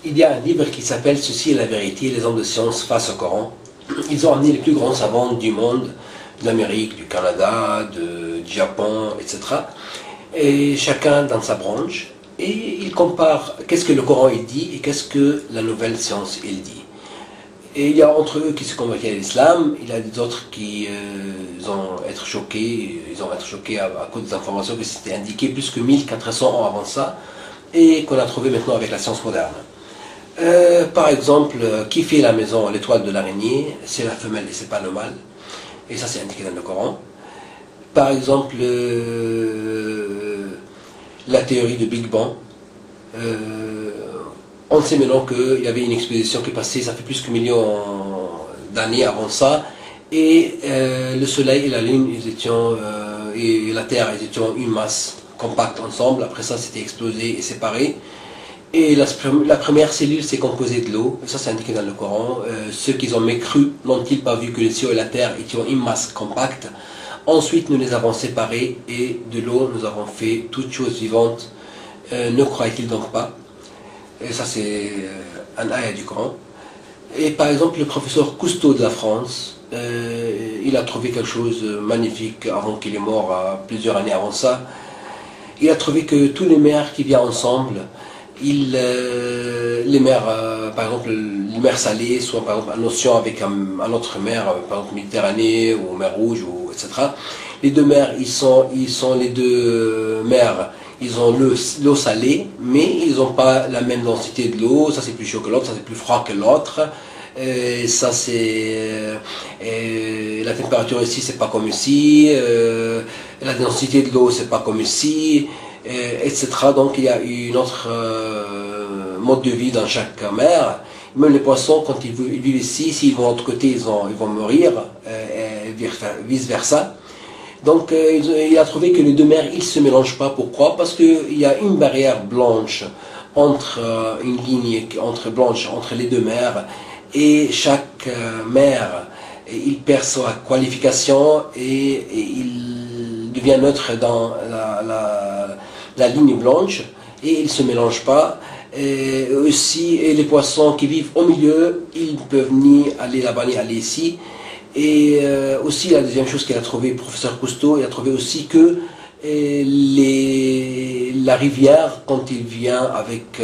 Il y a un livre qui s'appelle Ceci est la vérité, les hommes de science face au Coran. Ils ont amené les plus grands savants du monde, de l'Amérique, du Canada, du Japon, etc. Et chacun dans sa branche. Et ils comparent qu'est-ce que le Coran il dit et qu'est-ce que la nouvelle science il dit. Et il y a entre eux qui se convertissent à l'islam, il y a des autres qui ont être choqués, à cause des informations que c'était indiqué plus que 1400 ans avant ça, et qu'on a trouvé maintenant avec la science moderne. Par exemple, qui fait la maison, l'étoile de l'araignée, c'est la femelle et c'est pas le mâle, et ça c'est indiqué dans le Coran. Par exemple, la théorie de Big Bang, on sait maintenant qu'il y avait une expédition qui passait, ça fait plus que millions d'années avant ça, et le Soleil et la Lune, et la Terre, ils étaient une masse compacte ensemble. Après ça, c'était explosé et séparé. Et la première cellule s'est composée de l'eau, ça c'est indiqué dans le Coran. Ceux qui ont mécru n'ont-ils pas vu que le ciel et la terre étaient une masse compacte. Ensuite, nous les avons séparés et de l'eau, nous avons fait toutes choses vivantes. Ne croient-ils donc pas? Et ça c'est un ayat du Coran. Et par exemple, le professeur Cousteau de la France, il a trouvé quelque chose de magnifique avant qu'il est mort, plusieurs années avant ça. Il a trouvé que tous les mers qui viennent ensemble, les mers, par exemple, les mers salées, soit par exemple un océan avec un autre mer, par exemple Méditerranée ou mer Rouge, etc. Les deux mers, ils sont les deux mers, ils ont l'eau salée, mais ils n'ont pas la même densité de l'eau. Ça c'est plus chaud que l'autre, ça c'est plus froid que l'autre. Ça c'est la température ici, c'est pas comme ici. La densité de l'eau, c'est pas comme ici. Etc. Donc il y a une autre mode de vie dans chaque mer. Même les poissons, quand ils vivent ici, s'ils vont de l'autre côté, ils vont mourir, et vice versa. Donc il a trouvé que les deux mers, ils ne se mélangent pas. Pourquoi? Parce qu'il y a une barrière blanche entre une ligne blanche entre les deux mers, et chaque mer, il perd sa qualification et il devient neutre dans la ligne blanche, et ils ne se mélangent pas. Et aussi, et les poissons qui vivent au milieu, ils peuvent ni aller là-bas ni aller ici. Et aussi, la deuxième chose qu'il a trouvé, le professeur Cousteau, il a trouvé aussi que la rivière, quand il vient avec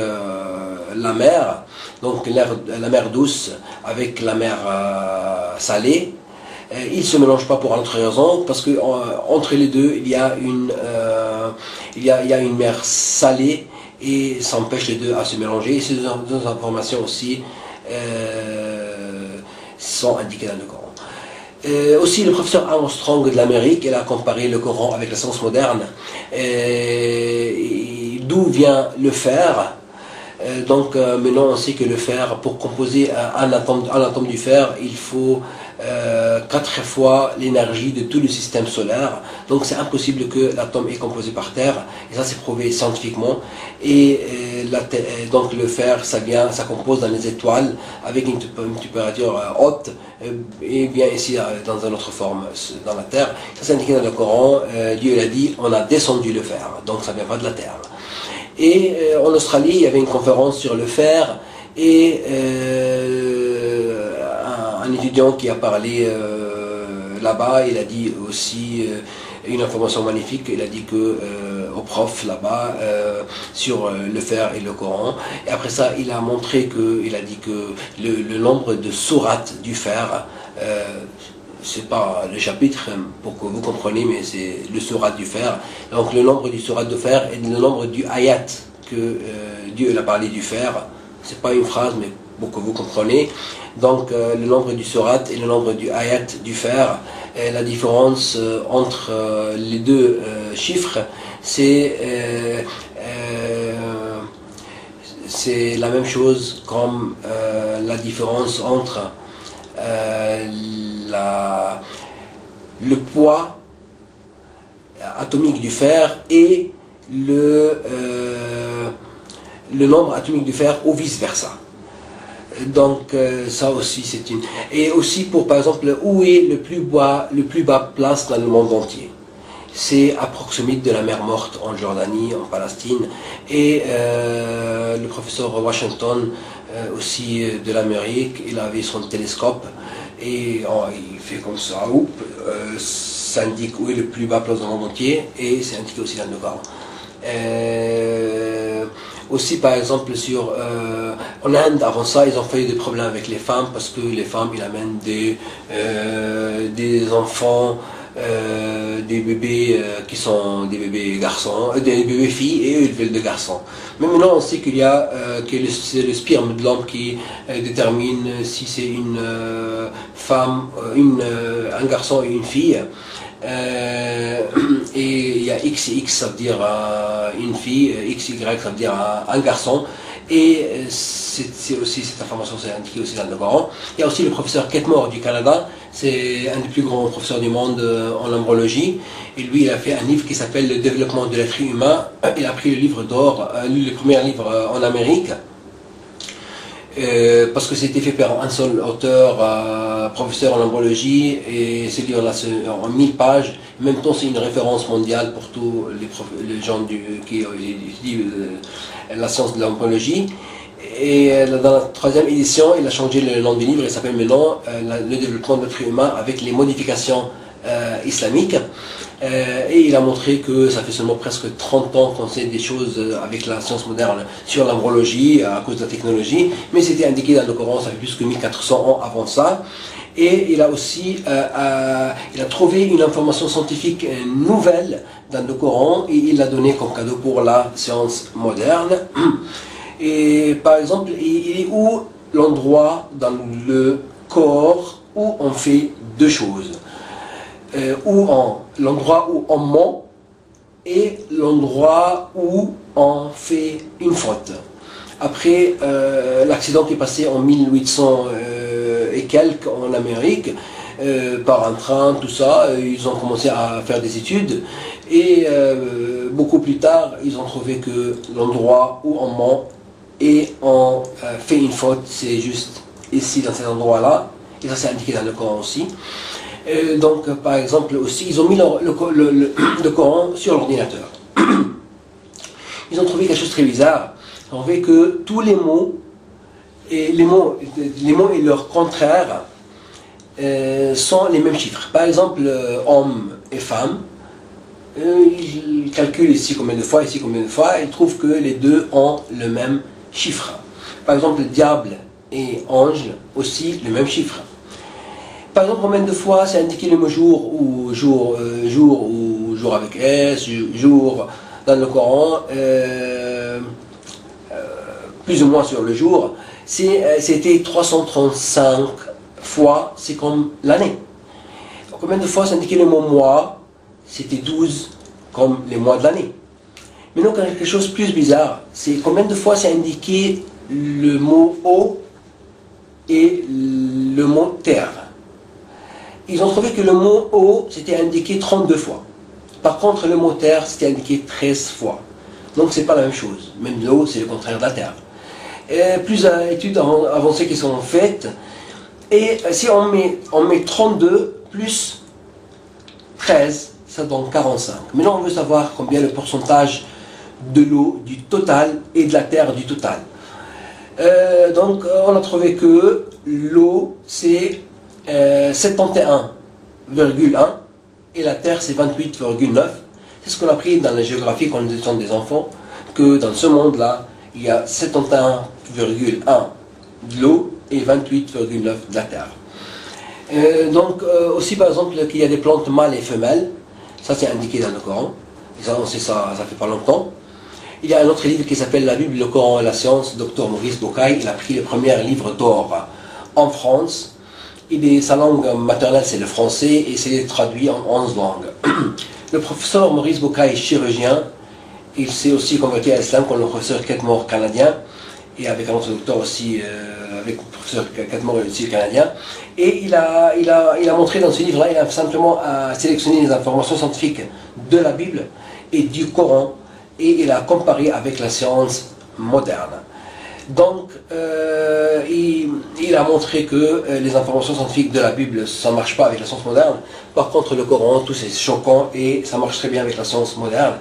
la mer, donc la mer douce avec la mer salée, ils ne se mélangent pas pour une autre raison, parce que entre les deux, il y a une mer salée, et ça empêche les deux à se mélanger. Et ces deux informations aussi sont indiquées dans le Coran. Aussi, le professeur Armstrong de l'Amérique, il a comparé le Coran avec la science moderne. D'où vient le fer? Donc maintenant on sait que le fer, pour composer un atome du fer, il faut 4 fois l'énergie de tout le système solaire. Donc c'est impossible que l'atome est composé par terre, et ça c'est prouvé scientifiquement. Et donc le fer, ça compose dans les étoiles avec une température haute, et vient ici dans une autre forme dans la terre. Ça c'est indiqué dans le Coran. Dieu l'a dit, on a descendu le fer, donc ça ne vient pas de la terre. Et en Australie, il y avait une conférence sur le fer, et un étudiant qui a parlé là-bas, il a dit aussi une information magnifique. Il a dit que au prof là-bas sur le fer et le Coran. Et après ça, il a montré il a dit que le nombre de sourates du fer, c'est pas le chapitre pour que vous compreniez, mais c'est le surat du fer. Donc le nombre du surat de fer et le nombre du ayat que Dieu a parlé du fer. C'est pas une phrase, mais pour que vous compreniez. Donc le nombre du surat et le nombre du ayat du fer. Et la différence entre les deux chiffres, c'est la même chose comme la différence entre le poids atomique du fer et le nombre atomique du fer, ou vice versa. Donc ça aussi c'est une... Et aussi pour, par exemple, où est le plus bas place dans le monde entier? c'est à proximité de la mer Morte en Jordanie, en Palestine. Et le professeur Washington, aussi de l'Amérique, il avait son télescope et il fait comme ça, ça indique où est le plus bas place dans le monde entier et c'est indiqué aussi dans le Coran. Aussi par exemple en Inde, avant ça, ils ont fait des problèmes avec les femmes parce que les femmes, ils amènent des enfants, des bébés qui sont des bébés garçons, des bébés filles et eux ils veulent des garçons. Mais maintenant on sait qu'il y a que c'est le sperme de l'homme qui détermine si c'est une femme, un garçon et une fille. Et il y a X et X, ça veut dire une fille, X, Y, ça veut dire un garçon. Et c'est aussi cette information, c'est indiqué aussi dans le Coran. Il y a aussi le professeur Ketmore du Canada, c'est un des plus grands professeurs du monde en embryologie. Et lui, il a fait un livre qui s'appelle Le développement de l'être humain. Il a pris le livre d'or, le premier livre en Amérique. Parce que c'était fait par un seul auteur, professeur en embryologie, et ce livre-là en 1000 pages. En même temps, c'est une référence mondiale pour tous les gens qui étudient la science de l'embryologie. Et dans la troisième édition, il a changé le nom du livre, il s'appelle maintenant Le développement de l'être humain avec les modifications islamiques. Et il a montré que ça fait seulement presque 30 ans qu'on sait des choses avec la science moderne sur l'embryologie à cause de la technologie, mais c'était indiqué dans le Coran, ça fait plus que 1400 ans avant ça. Et il a aussi il a trouvé une information scientifique nouvelle dans le Coran et il l'a donné comme cadeau pour la science moderne. Et par exemple, il est où l'endroit dans le corps où on fait deux choses, l'endroit où on ment et l'endroit où on fait une faute. Après l'accident qui est passé en 1800 et quelques en Amérique, par un train, tout ça, ils ont commencé à faire des études et beaucoup plus tard, ils ont trouvé que l'endroit où on ment et on fait une faute, c'est juste ici dans cet endroit-là, et ça c'est indiqué dans le Coran aussi. Donc par exemple aussi, ils ont mis le Coran sur l'ordinateur. Ils ont trouvé quelque chose de très bizarre. Ils ont trouvé que tous les mots et leurs contraires sont les mêmes chiffres. Par exemple, homme et femme, ils calculent ici combien de fois, ici combien de fois, ils trouvent que les deux ont le même chiffre. Par exemple, diable et ange, aussi le même chiffre. Par exemple, combien de fois c'est indiqué le mot jour ou jour avec S, jour dans le Coran, plus ou moins sur le jour, c'était 335 fois, c'est comme l'année. Combien de fois c'est indiqué le mot mois, c'était 12 comme les mois de l'année. Maintenant, quelque chose de plus bizarre, c'est combien de fois c'est indiqué le mot eau et le mot terre. Ils ont trouvé que le mot eau, c'était indiqué 32 fois. Par contre, le mot terre, c'était indiqué 13 fois. Donc, c'est pas la même chose. Même l'eau, c'est le contraire de la terre. Et plusieurs études avancées qui sont faites. Et si on met 32 plus 13, ça donne 45. Maintenant, on veut savoir combien le pourcentage de l'eau du total et de la terre du total. Donc, on a trouvé que l'eau, c'est 71,1 et la terre, c'est 28,9. C'est ce qu'on a appris dans la géographie quand nous étions des enfants, que dans ce monde-là, il y a 71,1 de l'eau et 28,9 de la terre. Donc, aussi par exemple, qu'il y a des plantes mâles et femelles, ça c'est indiqué dans le Coran, ça, on sait ça, ça fait pas longtemps. Il y a un autre livre qui s'appelle La Bible, le Coran et la science, Dr Maurice Bucaille, il a pris le premier livre d'or en France. Sa langue maternelle c'est le français et c'est traduit en 11 langues. Le professeur Maurice Bucaille est chirurgien, il s'est aussi converti à l'islam comme le professeur Ketmore canadien, et avec un autre docteur aussi, avec le professeur Ketmore aussi canadien. Et il a montré dans ce livre-là, il a simplement sélectionné les informations scientifiques de la Bible et du Coran, et il a comparé avec la science moderne. Donc, il a montré que les informations scientifiques de la Bible, ça ne marche pas avec la science moderne. Par contre, le Coran, tout c'est choquant et ça marche très bien avec la science moderne.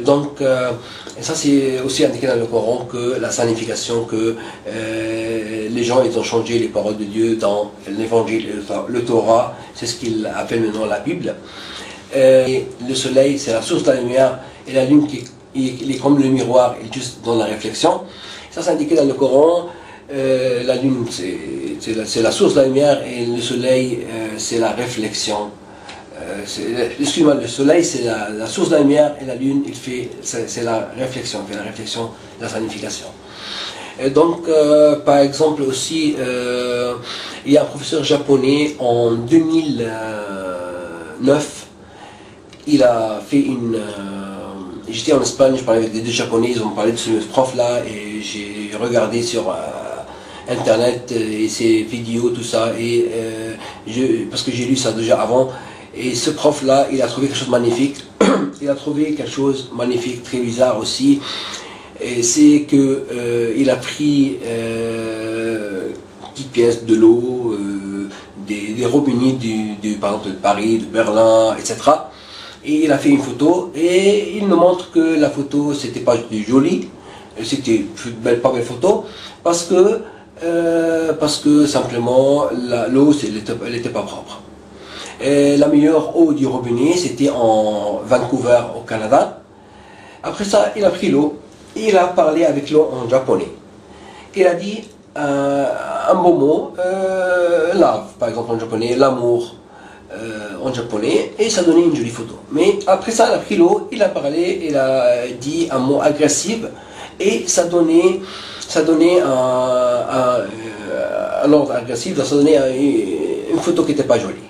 Donc, et ça c'est aussi indiqué dans le Coran que la signification que les gens ils ont changé les paroles de Dieu dans l'évangile, le Torah, c'est ce qu'il appelle maintenant la Bible. Et le soleil c'est la source de la lumière et la lune il est comme le miroir, il est juste dans la réflexion. Ça c'est indiqué dans le Coran. La lune c'est la source de la lumière et le soleil c'est la réflexion. Excuse-moi, le soleil c'est la source de la lumière et la lune c'est la réflexion, la signification. Et donc par exemple aussi il y a un professeur japonais en 2009, il a fait j'étais en Espagne, je parlais avec des deux japonais, ils ont parlé de ce prof là et j'ai regardé sur internet et ses vidéos, tout ça, et parce que j'ai lu ça déjà avant. Et ce prof-là, il a trouvé quelque chose de magnifique. Il a trouvé quelque chose de magnifique, très bizarre aussi. Et c'est que il a pris petites pièces de l'eau, des robinets par exemple de Paris, de Berlin, etc. Et il a fait une photo et il nous montre que la photo, c'était pas joli, c'était pas belle photo, parce que simplement l'eau, elle n'était pas propre. Et la meilleure eau du robinet, c'était en Vancouver, au Canada. Après ça, il a pris l'eau et il a parlé avec l'eau en japonais. Il a dit un beau mot, love, par exemple en japonais, l'amour en japonais, et ça donnait une jolie photo. Mais après ça, il a pris l'eau, il a parlé, il a dit un mot agressif, et ça donnait un ordre agressif, ça donnait une photo qui n'était pas jolie.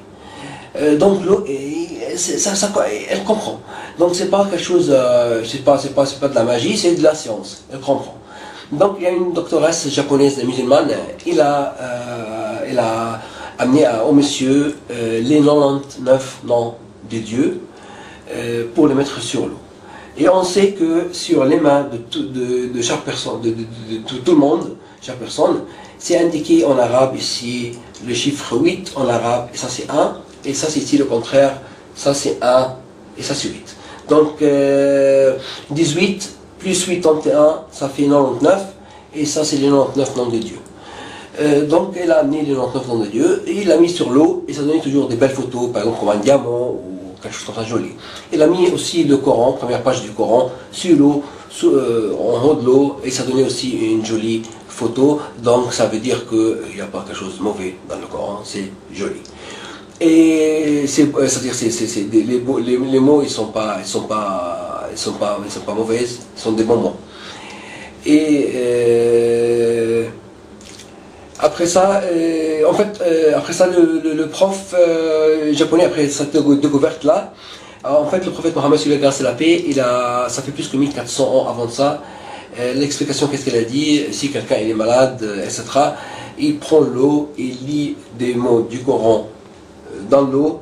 Donc l'eau, elle comprend. Donc c'est pas quelque chose, c'est pas de la magie, c'est de la science. Elle comprend. Donc il y a une doctoresse japonaise musulmane, elle a amené au monsieur les 99 noms de Dieu pour les mettre sur l'eau. Et on sait que sur les mains de chaque personne, de tout le monde, chaque personne, c'est indiqué en arabe ici le chiffre 8 en arabe, et ça c'est 1. Et ça c'est ici le contraire, ça c'est 1 et ça c'est 8. Donc 18 plus 81, ça fait 99, et ça c'est les 99 noms de Dieu. Donc elle a amené les 99 noms de Dieu, et il l'a mis sur l'eau, et ça donnait toujours des belles photos, par exemple comme un diamant, ou quelque chose comme ça joli. Il a mis aussi le Coran, première page du Coran, sur l'eau, en haut de l'eau, et ça donnait aussi une jolie photo, donc ça veut dire qu'il n'y a pas quelque chose de mauvais dans le Coran, c'est joli. Et c'est-à-dire les mots ils sont pas mauvais, ils sont des bons mots. Et après ça, après ça le prof japonais, après cette découverte là, en fait le prophète Mohammed sur la grâce et la paix, ça fait plus que 1400 ans avant ça. L'explication, qu'est-ce qu'elle a dit, si quelqu'un est malade, etc., il prend l'eau, il lit des mots du Coran dans l'eau,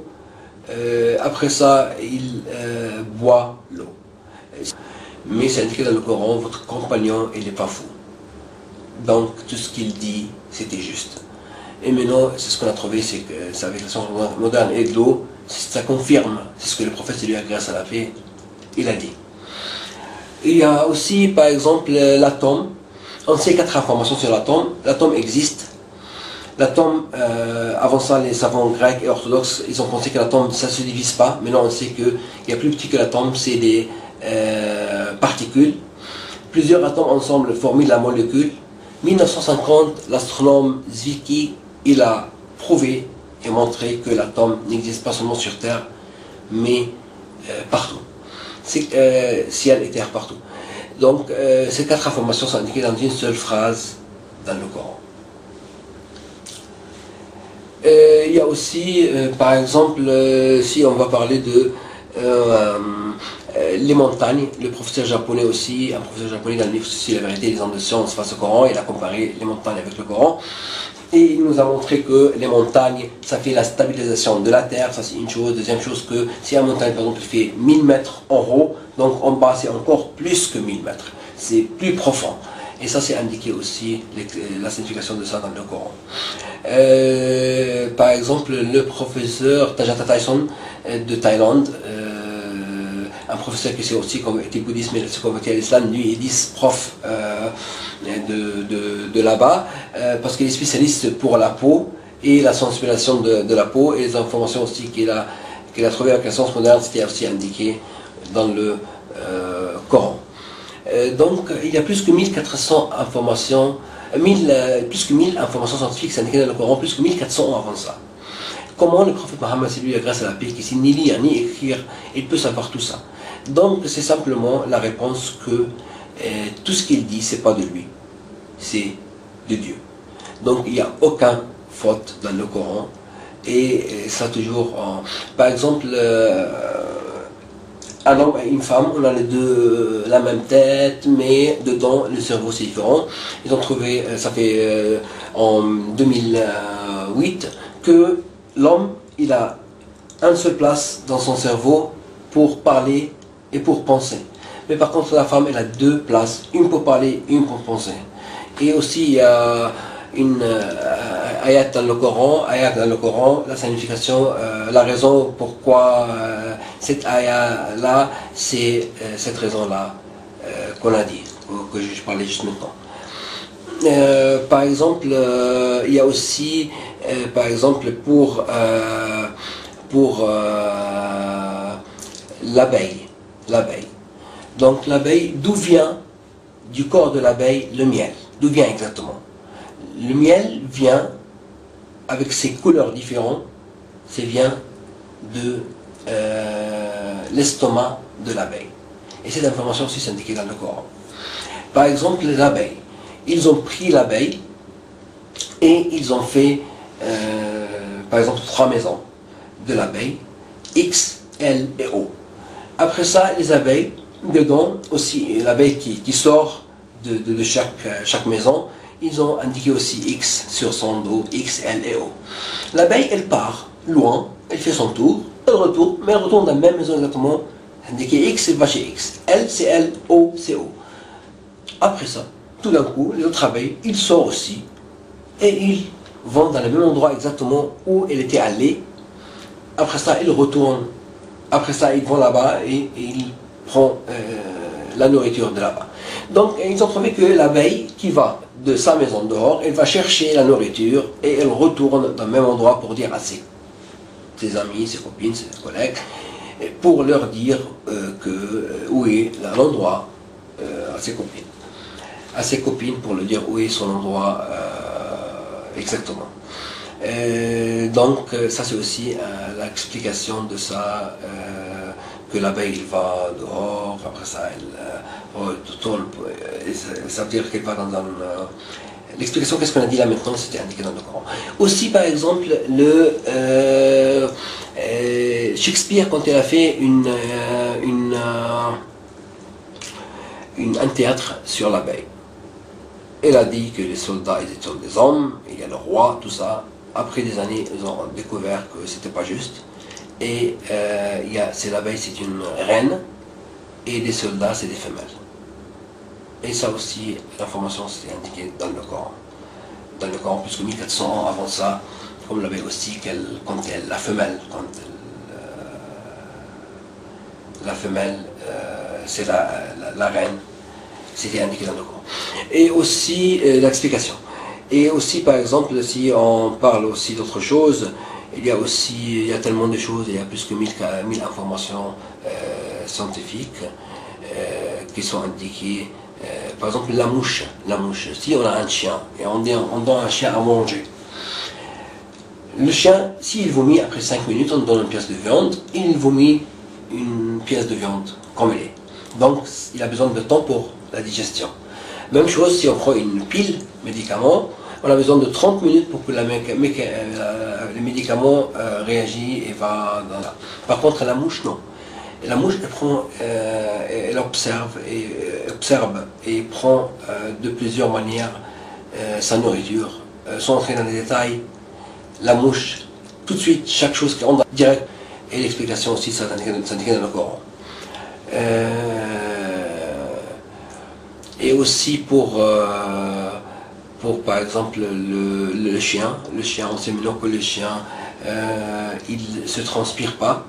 après ça il boit l'eau. Mais c'est indiqué dans le Coran, votre compagnon il n'est pas fou. Donc tout ce qu'il dit c'était juste. Et maintenant c'est ce qu'on a trouvé, c'est que c'est avec la science moderne et de l'eau, ça confirme, c'est ce que le prophète lui a grâce à la paix, il a dit. Il y a aussi par exemple l'atome. On sait 4 informations sur l'atome. L'atome existe. L'atome, avant ça, les savants grecs et orthodoxes, ils ont pensé que l'atome, ça ne se divise pas. Maintenant, on sait qu'il y a plus petit que l'atome, c'est des particules. Plusieurs atomes ensemble forment la molécule. 1950, l'astronome Zwicky, il a prouvé et montré que l'atome n'existe pas seulement sur Terre, mais partout. Ciel et terre partout. Donc, ces 4 informations sont indiquées dans une seule phrase dans le Coran. Il y a aussi, par exemple, si on va parler de les montagnes, le professeur japonais aussi, un professeur japonais dans le livre Ceci la vérité, les hommes de science face au Coran, il a comparé les montagnes avec le Coran, et il nous a montré que les montagnes, ça fait la stabilisation de la terre, ça c'est une chose. Deuxième chose, que si une montagne par exemple fait 1000 mètres en haut, donc en bas c'est encore plus que 1000 mètres, c'est plus profond. Et ça, c'est indiqué aussi, la signification de ça dans le Coran. Par exemple, le professeur Thajata Tyson de Thaïlande, un professeur qui s'est aussi converti au bouddhisme et s'est converti à l'islam, lui il est prof de là-bas, parce qu'il est spécialiste pour la peau et la sensibilisation de la peau, et les informations aussi qu'il a trouvées avec la science moderne, c'était aussi indiqué dans le Coran. Donc il y a plus que 1400 informations, plus que 1000 informations scientifiques indiquées dans le Coran, plus que 1400 avant ça. Comment le prophète Mohammed, c'est lui, grâce à la paix, qui sait ni lire ni écrire, il peut savoir tout ça. Donc c'est simplement la réponse que tout ce qu'il dit, c'est pas de lui, c'est de Dieu. Donc il n'y a aucune faute dans le Coran, et ça toujours, par exemple, un homme et une femme, on a les deux la même tête, mais dedans le cerveau c'est différent. Ils ont trouvé, ça fait en 2008, que l'homme il a une seule place dans son cerveau pour parler et pour penser. Mais par contre la femme elle a deux places, une pour parler, une pour penser. Et aussi il y a une ayat dans le Coran, la signification, la raison pourquoi cette ayat là, c'est cette raison là qu'on a dit, que je parlais juste maintenant. Par exemple, il y a aussi, par exemple, pour l'abeille. Donc l'abeille, d'où vient du corps de l'abeille le miel? D'où vient exactement? Le miel vient avec ses couleurs différentes, ça vient de l'estomac de l'abeille. Et cette information aussi est indiquée dans le Coran. Par exemple, les abeilles. Ils ont pris l'abeille et ils ont fait, par exemple, 3 maisons de l'abeille, X, L et O. Après ça, les abeilles, dedans aussi, l'abeille qui sort de chaque maison, ils ont indiqué aussi X sur son dos, X, L et O. L'abeille, elle part loin, elle fait son tour, elle retourne, mais elle retourne dans la même maison exactement, indiqué X, elle va chez X, L c'est L, O c'est O. Après ça, tout d'un coup, les autres abeilles, ils sortent aussi, et ils vont dans le même endroit exactement où elle était allée. Après ça, ils retournent, après ça, ils vont là-bas et ils prennent la nourriture de là-bas. Donc, ils ont trouvé que l'abeille qui va de sa maison dehors, elle va chercher la nourriture et elle retourne dans le même endroit pour dire à ses amis, ses copines, ses collègues, pour leur dire où est l'endroit à ses copines. À ses copines pour leur dire où est son endroit exactement. Donc, ça c'est aussi l'explication de ça. Que l'abeille va dehors, après ça elle retourne, ça veut dire qu'elle va dans un... L'explication qu'est-ce qu'on a dit là maintenant, c'était indiqué dans le Coran. Aussi par exemple, Shakespeare quand il a fait un théâtre sur l'abeille, il a dit que les soldats ils étaient des hommes, il y a le roi, tout ça. Après des années, ils ont découvert que c'était pas juste. Et c'est l'abeille, c'est une reine, et les soldats, c'est des femelles. Et ça aussi, l'information, c'était indiqué dans le Coran. Dans le Coran, plus que 1400 ans avant ça, comme l'abeille aussi, la femelle, la femelle, c'est la reine, c'était indiqué dans le Coran. Et aussi, l'explication. Et aussi, par exemple, si on parle aussi d'autre chose, il y a tellement de choses, il y a plus que 1000 informations scientifiques qui sont indiquées. Par exemple, la mouche. Si on a un chien et on donne un chien à manger, le chien, s'il vomit après 5 minutes, on donne une pièce de viande, il vomit une pièce de viande comme elle est. Donc, il a besoin de temps pour la digestion. Même chose si on prend une pile médicament, on a besoin de 30 minutes pour que le médicament réagit et va dans la... Par contre, la mouche, non. La mouche, elle observe et prend de plusieurs manières sa nourriture. Sans entrer dans les détails, la mouche, tout de suite, chaque chose qui rentre direct, et l'explication aussi, ça indiqué dans le Coran. et aussi pour par exemple le chien. Le chien, on sait maintenant que le chien, il ne se transpire pas.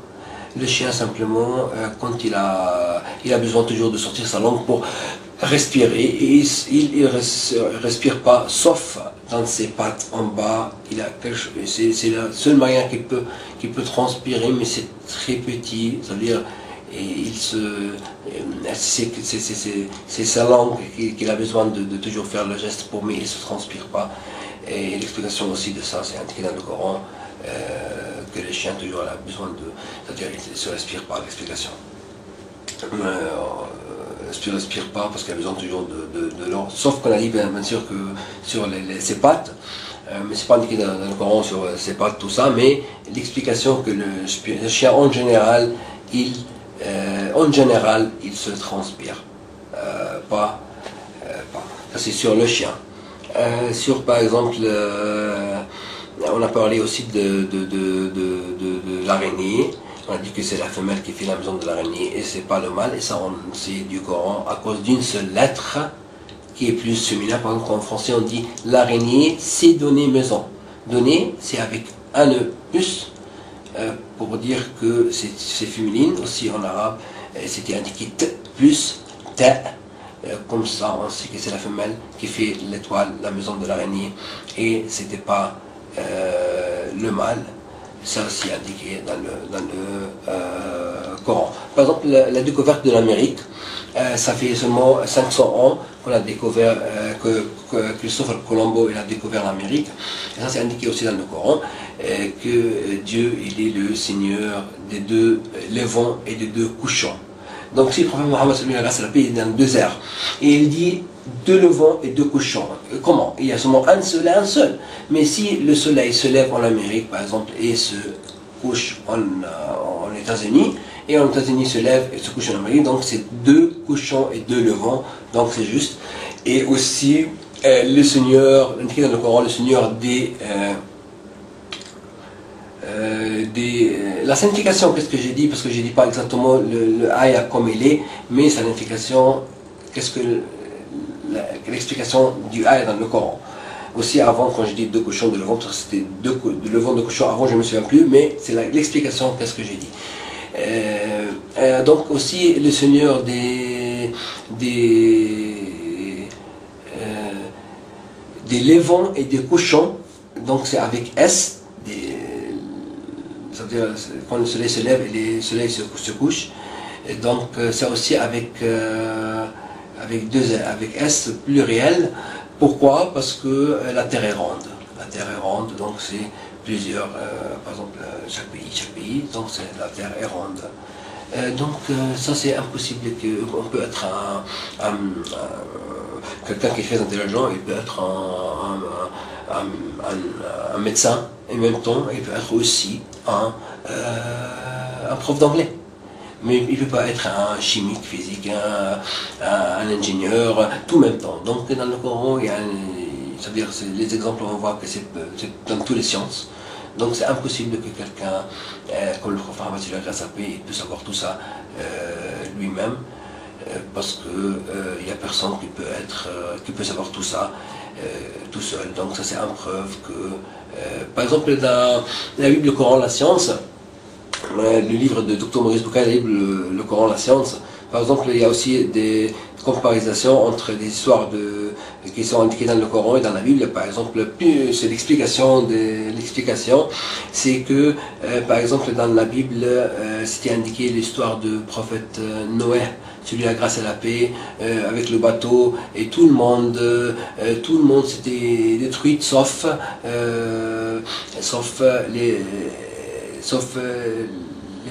Le chien simplement, quand il a besoin toujours de sortir sa langue pour respirer, et il ne respire pas, sauf dans ses pattes en bas. C'est le seul moyen qu'il peut transpirer, mais c'est très petit, c'est-à-dire c'est sa langue qu'il a besoin de toujours faire le geste mais il ne se transpire pas. Et l'explication aussi de ça, c'est indiqué dans le Coran, que le chien toujours a besoin c'est-à-dire il ne se respire pas, l'explication. Il ne respire pas parce qu'il a besoin toujours de l'eau, sauf qu'on a dit bien sûr que sur ses pattes, mais c'est pas indiqué dans le Coran sur ses pattes, tout ça, mais l'explication que le chien en général, il se transpire. Pas. Ça c'est sur le chien. Sur par exemple, on a parlé aussi de l'araignée. On a dit que c'est la femelle qui fait la maison de l'araignée et c'est pas le mâle. Et ça, c'est du Coran à cause d'une seule lettre qui est plus féminin. Par exemple, en français, on dit l'araignée s'est donné maison. Donné, c'est avec un E plus. Pour dire que c'est féminine, aussi en arabe, c'était indiqué T plus T, comme ça on sait que c'est la femelle qui fait l'étoile, la maison de l'araignée, et c'était pas le mâle. Ça aussi indiqué dans le Coran. Par exemple, la découverte de l'Amérique, ça fait seulement 500 ans qu'on a découvert, que Christophe Colombo il a découvert l'Amérique. Et ça c'est indiqué aussi dans le Coran, que Dieu il est le Seigneur des deux levants et des deux couchants. Donc si le prophète Mohammed il est dans le désert, et il dit deux levants et deux couchants, comment? Il y a seulement un seul et un seul. Mais si le soleil se lève en Amérique par exemple et se couche en États-Unis, et en États-Unis se lève et se couche en Amérique, donc c'est deux couchants et deux levants, donc c'est juste. Et aussi le Seigneur, indiqué dans le Coran, le Seigneur la signification, qu'est-ce que j'ai dit, parce que je ne dis pas exactement le ayah comme il est, mais sa signification, qu'est-ce que l'explication du ayah dans le Coran. Aussi avant, quand je dis deux cochons de levant, c'était deux levants de cochons, avant je ne me souviens plus, mais c'est l'explication, qu'est-ce que j'ai dit. Donc aussi le Seigneur des levants et des couchants, donc c'est avec S, c'est-à-dire quand le soleil se lève et le soleil se couche, et donc c'est aussi avec S pluriel. Pourquoi? Parce que la Terre est ronde. La Terre est ronde, donc c'est plusieurs, par exemple chaque pays, donc la Terre est ronde. Donc ça c'est impossible qu'on peut être quelqu'un qui est très intelligent, il peut être un médecin, et en même temps il peut être aussi un prof d'anglais. Mais il ne peut pas être un chimique, physique, un ingénieur, tout en même temps. Donc dans le Coran, il y a c'est-à-dire les exemples, on voit que c'est dans toutes les sciences. Donc c'est impossible que quelqu'un, comme le prophète Mohammed, il peut savoir tout ça lui-même, parce qu'il n'y a personne qui peut savoir tout ça tout seul. Donc ça c'est une preuve que, par exemple dans la Bible, le Coran, la science, le livre de Dr Maurice Bucaille, le Coran, la science, par exemple, il y a aussi des comparaisons entre des histoires qui sont indiquées dans le Coran et dans la Bible. Par exemple, c'est l'explication, c'est que, par exemple, dans la Bible, c'était indiqué l'histoire du prophète Noé, celui à la grâce et la paix, avec le bateau, et tout le monde s'était détruit, sauf les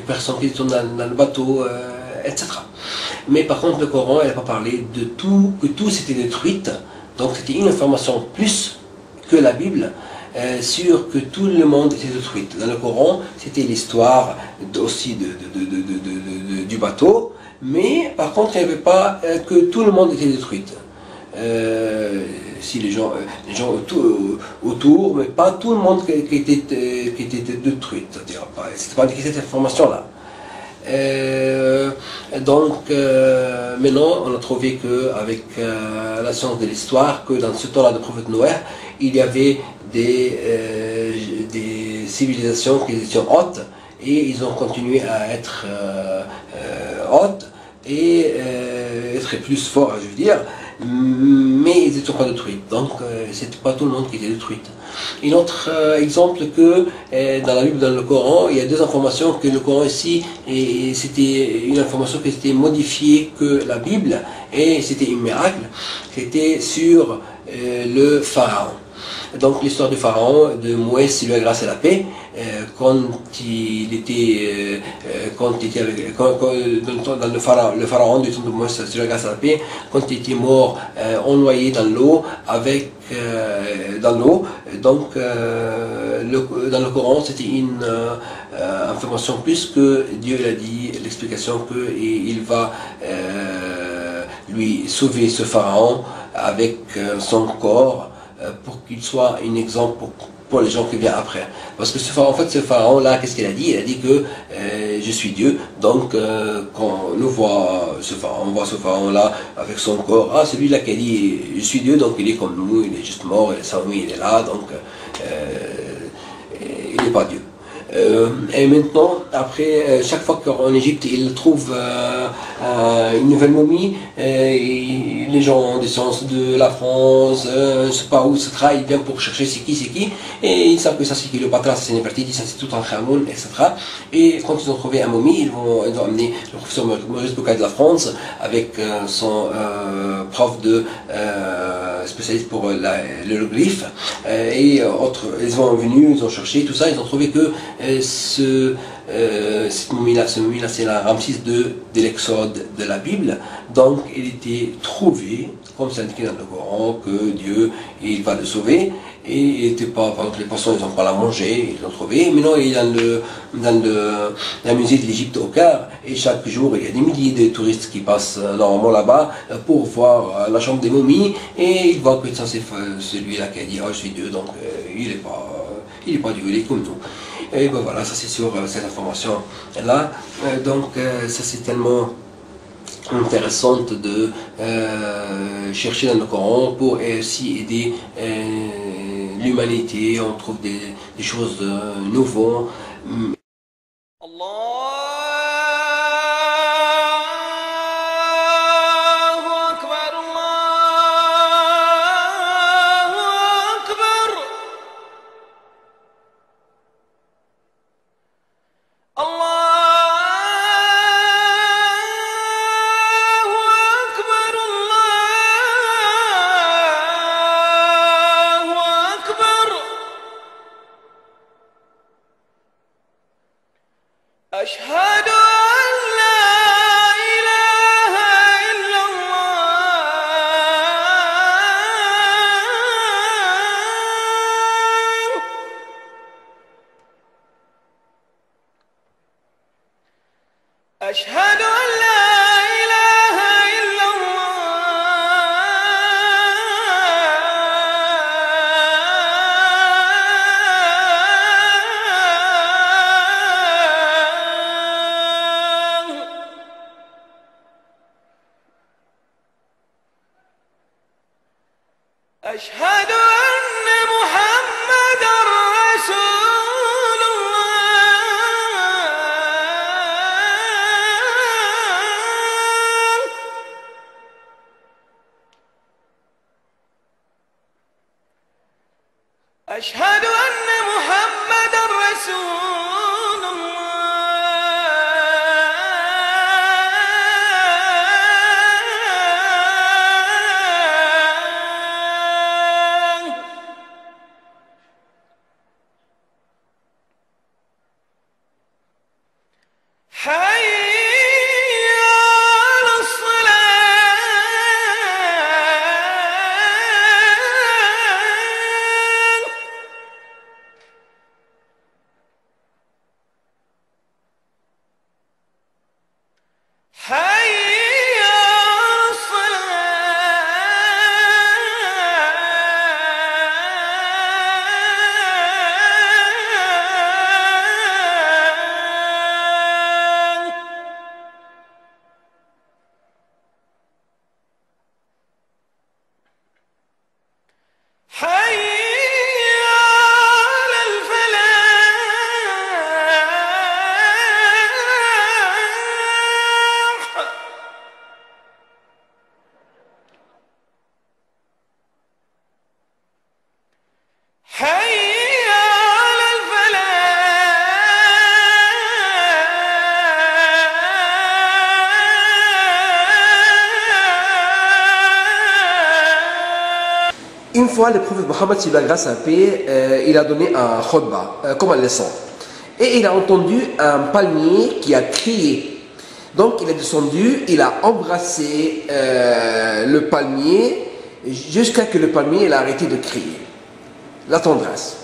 personnes qui sont dans le bateau, etc. Mais par contre, le Coran, il n'a pas parlé de tout, que tout s'était détruit. Donc c'était une information plus que la Bible sur que tout le monde était détruit. Dans le Coran, c'était l'histoire aussi du bateau, mais par contre, il n'y avait pas que tout le monde était détruit. Si les gens autour, mais pas tout le monde qui était détruit. C'est-à-dire, c'était pas indiqué cette information-là. Maintenant, on a trouvé que avec la science de l'histoire, que dans ce temps-là de prophète Noé, il y avait des civilisations qui étaient hautes et ils ont continué à être hautes et être plus forts, je veux dire, mais ils n'étaient pas détruits. Donc, c'était pas tout le monde qui était détruit. Un autre exemple que dans la Bible, dans le Coran, il y a deux informations que le Coran ici, et c'était une information qui était modifiée que la Bible, et c'était un miracle, c'était sur le Pharaon. Donc l'histoire du Pharaon, de Moïse, lui a grâce à la paix, quand il était, dans le pharaon du temps de Moïse, lui a grâce à la paix, quand il était mort, ennoyé dans l'eau, dans l'eau. Donc dans le Coran, c'était une information plus que Dieu l'a dit, l'explication qu'il va lui sauver ce pharaon avec son corps, pour qu'il soit un exemple pour les gens qui viennent après. Parce que en fait, ce pharaon-là, qu'est-ce qu'il a dit? Il a dit que je suis Dieu. Donc, quand on voit ce pharaon-là avec son corps, ah, celui-là qui a dit je suis Dieu, donc il est comme nous, il est juste mort, il est sans nous, il est là, donc il n'est pas Dieu. Et maintenant, après, chaque fois qu'en Égypte, ils trouvent une nouvelle momie, les gens des sciences de la France, je ne sais pas où, etc., ils viennent pour chercher c'est qui, et ils savent que ça c'est Cléopâtre, ça c'est Néfertiti, ça c'est Toutankhamon, etc. Et quand ils ont trouvé un momie, ils ont amené le professeur Maurice Bucaille de la France, avec son prof de spécialiste pour l'hieroglyphe, et autres, ils sont venus, ils ont cherché tout ça, ils ont trouvé que cette momie-là, c'est la Ramsès II de l'Exode de la Bible. Donc, il était trouvé, comme c'est indiqué dans le Coran, que Dieu, il va le sauver. Et il n'était pas, par exemple, les poissons, ils n'ont pas la manger, ils l'ont trouvé. Maintenant, il est dans le musée de l'Égypte au Caire, et chaque jour, il y a des milliers de touristes qui passent normalement là-bas pour voir la chambre des momies, et ils voient que c'est celui-là qui a dit, oh, je suis Dieu, donc il n'est pas Dieu, il est comme nous. Et ben voilà, ça c'est sur cette information-là. Donc ça c'est tellement intéressant de chercher dans le Coran pour aussi aider l'humanité. On trouve des choses nouvelles. أشهد أن لا إله إلا الله أشهد أن لا إله إلا الله أشهد أن محمدا رسول الله أشهد أن محمدا رسول الله حي على الصلاة fois, le prophète Mohammed, s'il a grâce à la paix, il a donné un khutbah, comme un leçon. Et il a entendu un palmier qui a crié. Donc il est descendu, il a embrassé le palmier jusqu'à ce que le palmier il a arrêté de crier. La tendresse.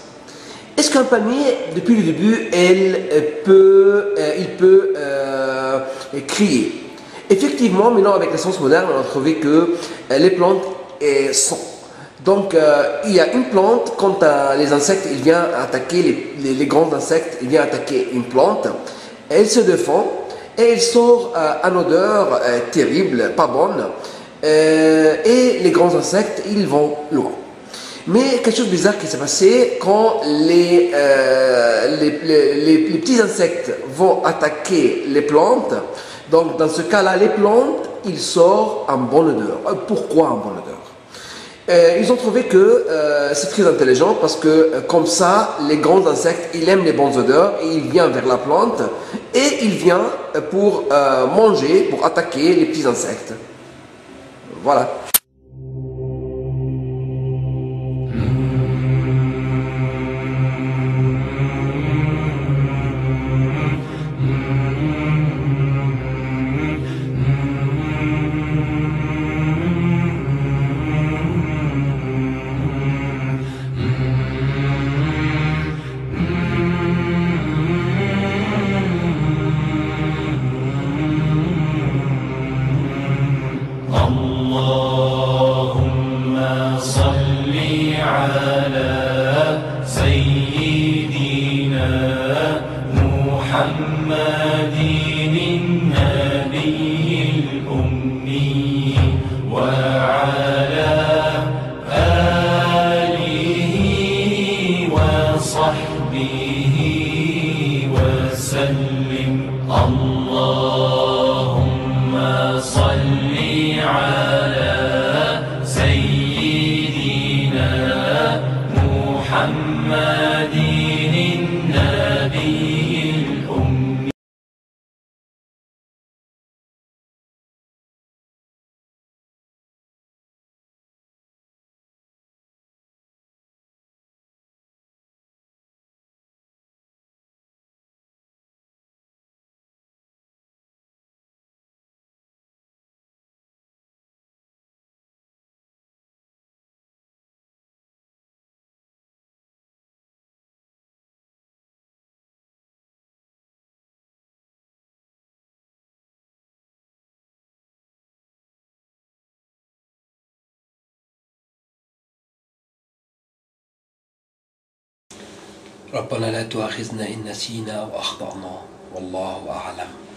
Est-ce qu'un palmier, depuis le début, il peut crier? Effectivement, maintenant avec la science moderne, on a trouvé que les plantes sont. Donc il y a une plante, quand les insectes ils viennent attaquer, les grands insectes, ils viennent attaquer une plante, elle se défend et elle sort une odeur terrible, pas bonne, et les grands insectes ils vont loin. Mais quelque chose de bizarre qui s'est passé quand les petits insectes vont attaquer les plantes. Donc dans ce cas-là, les plantes, ils sortent en bonne odeur. Pourquoi en bonne odeur? Ils ont trouvé que c'est très intelligent parce que comme ça, les grands insectes, ils aiment les bonnes odeurs et ils viennent vers la plante et ils viennent pour manger, pour attaquer les petits insectes. Voilà. اللهم صل على سيدنا محمد النبي الأمي وعلى آله وصحبه وسلم اللهم صل على سيدنا محمد النبي الأمي ربنا لا تؤاخذنا إن نسينا أو أخطأنا والله أعلم.